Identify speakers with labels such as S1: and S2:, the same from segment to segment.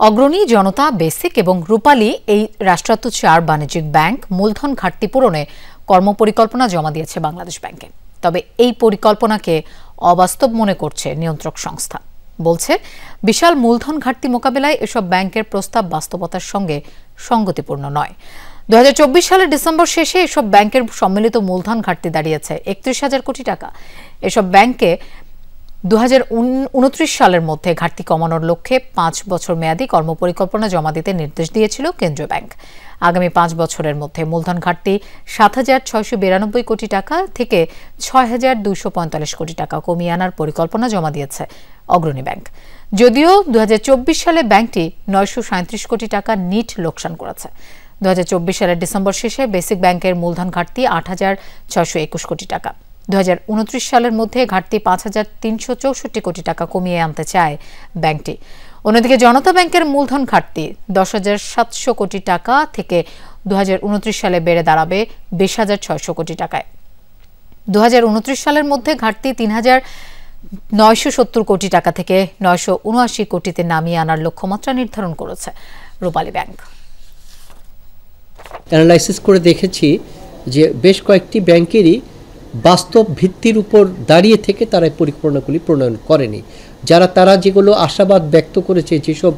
S1: অগ্রণী, জনতা, বেসিক এবং রূপালী এই রাষ্ট্রায়ত্ত 4 বাণিজ্যিক ব্যাংক মূলধন ঘাটতি পূরণে কর্মপরিকল্পনা জমা দিয়েছে বাংলাদেশ ব্যাংকে। তবে এই পরিকল্পনাকে অবাস্তব মনে করছে নিয়ন্ত্রক সংস্থা। বলছে, বিশাল মূলধন ঘাটতি মোকাবেলায় এসব ব্যাংকের প্রস্তাব বাস্তবতার সঙ্গে সঙ্গতিপূর্ণ নয়। 2024 সালের ডিসেম্বর শেষে এসব ব্যাংকের সম্মিলিত মূলধন ঘাটতি দাঁড়িয়েছে 31,000 কোটি টাকা। এসব ব্যাংকে 2029 সালের মধ্যে ঘাটতি কমানোর লক্ষ্যে 5 বছর মেয়াদী কর্মপরিকল্পনা জমা দিতে নির্দেশ দিয়েছিল কেন্দ্রীয় ব্যাংক। আগামী 5 বছরের মধ্যে মূলধন ঘাটতি 7,692 কোটি টাকা থেকে 6,245 কোটি টাকা কমিয়ে আনার পরিকল্পনা জমা দিয়েছে অগ্রণী ব্যাংক। যদিও 2024 সালে ব্যাংকটি 937 কোটি টাকা নিট লোকসান করেছে। 2024 সালের ডিসেম্বর শেষে বেসিক ব্যাংকের মূলধন ঘাটতি 8,621 কোটি টাকা। 2029 সালের মধ্যে ঘাটতি 5,364 কোটি টাকা কমিয়ে আনতে চায় ব্যাংকটি। অন্যদিকে জনতা ব্যাংকের মূলধন ঘাটতি 10,700 কোটি টাকা থেকে 2029 সালে বেড়ে দাঁড়াবে 20,600 কোটি টাকায়। 2029 সালের মধ্যে ঘাটতি 3,970 কোটি টাকা থেকে 979 কোটিতে নামিয়ে আনার লক্ষ্যমাত্রা নির্ধারণ করেছে রূপালী ব্যাংক।
S2: অ্যানালাইসিস করে দেখেছি যে বেশ কয়েকটি ব্যাংকেরই বাস্তব ভিত্তির উপর দাঁড়িয়ে থেকে তারা পরিকল্পনাগুলি প্রণয়ন করেনি। তারা যেগুলো আশাবাদ ব্যক্ত করেছে, যেসব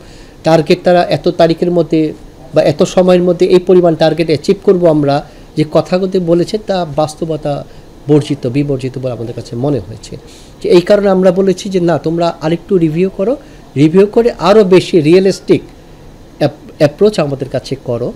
S2: টার্গেট তারা এত তারিখের মধ্যে বা এত সময়ের মধ্যে এই পরিমাণ টার্গেট অ্যাচিভ করব, আমরা যে কথাগুলো বলেছে তা বাস্তবতা বিবর্জিত বলে আমাদের কাছে মনে হয়েছে। যে এই কারণে আমরা বলেছি যে না, তোমরা আরেকটু রিভিউ করে আরও বেশি রিয়েলিস্টিক অ্যাপ্রোচ আমাদের কাছে করো।